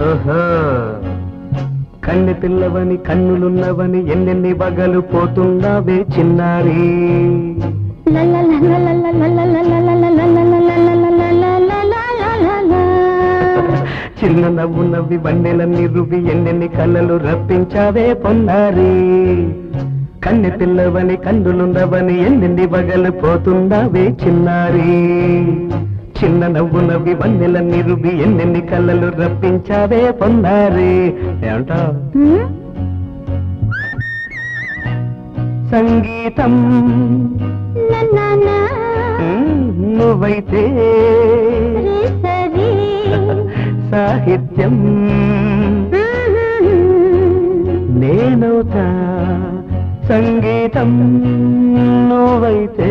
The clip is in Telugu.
ఓహో కన్నె పిల్లవని కన్నులున్నవని ఎన్నెన్ని బగలు పోతున్నావే చిన్నారి చిన్న నవ్వు నవ్వి వన్నెలన్నీ రువి ఎన్నెన్ని కళ్ళలు రప్పించావే పొన్నారి కన్నె పిల్లవని కన్నులున్నవని ఎన్నెన్ని బగలు పోతున్నావే చిన్నారి చిన్న నవ్వు నవ్వి వన్నెలన్నీ రువి ఎన్నెన్ని కళ్ళలు రప్పించావే పొన్నారి ఏమంటా సంగీతం నువ్వైతే సాహిత్యం నేనవుతా సంగీతం నువ్వైతే